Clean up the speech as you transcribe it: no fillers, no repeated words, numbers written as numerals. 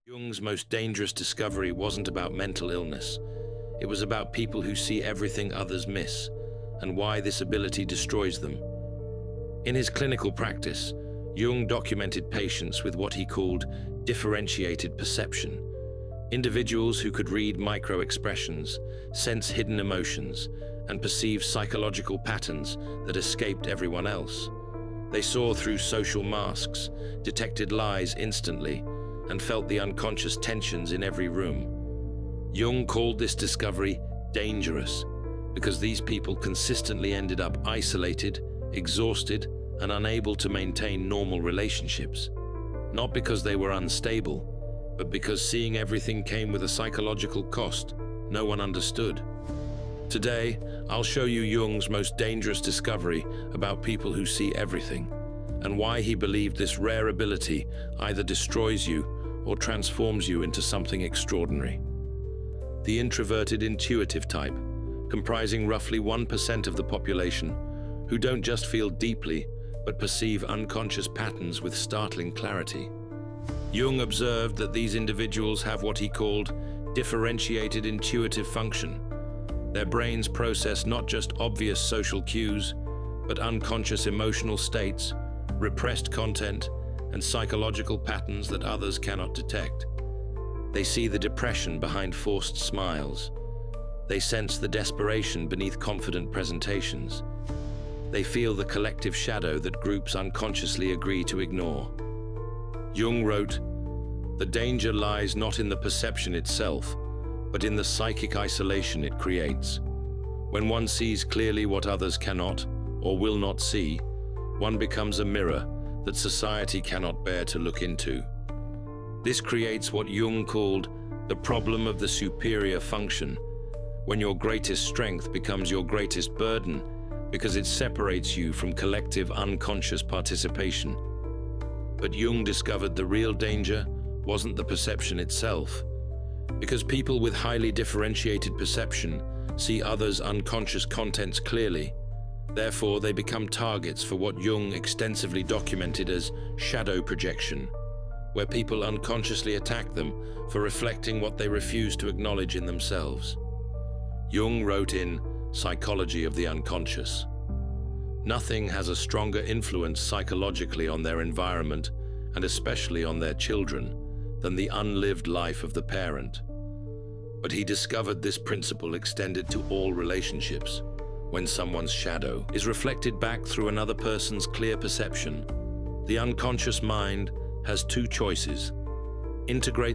Jung's most dangerous discovery wasn't about mental illness. It was about people who see everything others miss, and why this ability destroys them. In his clinical practice, Jung documented patients with what he called differentiated perception, individuals who could read micro-expressions, sense hidden emotions, and perceive psychological patterns that escaped everyone else. They saw through social masks, detected lies instantly, and felt the unconscious tensions in every room. Jung called this discovery dangerous because these people consistently ended up isolated, exhausted, and unable to maintain normal relationships. Not because they were unstable, but because seeing everything came with a psychological cost no one understood. Today, I'll show you Jung's most dangerous discovery about people who see everything, and why he believed this rare ability either destroys you or transforms you into something extraordinary. The introverted intuitive type, comprising roughly 1% of the population, who don't just feel deeply, but perceive unconscious patterns with startling clarity. Jung observed that these individuals have what he called differentiated intuitive function. Their brains process not just obvious social cues, but unconscious emotional states, repressed content, and psychological patterns that others cannot detect. They see the depression behind forced smiles. They sense the desperation beneath confident presentations. They feel the collective shadow that groups unconsciously agree to ignore. Jung wrote, "The danger lies not in the perception itself, but in the psychic isolation it creates. When one sees clearly what others cannot or will not see, one becomes a mirror that society cannot bear to look into." This creates what Jung called the problem of the superior function, when your greatest strength becomes your greatest burden because it separates you from collective unconscious participation. But Jung discovered the real danger wasn't the perception itself, because people with highly differentiated perception see others' unconscious contents clearly. Therefore, they become targets for what Jung extensively documented as shadow projection, where people unconsciously attack them for reflecting what they refuse to acknowledge in themselves. Jung wrote in Psychology of the Unconscious, "Nothing has a stronger influence psychologically on their environment, and especially on their children, than the unlived life of the parent." But he discovered this principle extended to all relationships. When someone's shadow is reflected back through another person's clear perception, the unconscious mind has two choices: integrate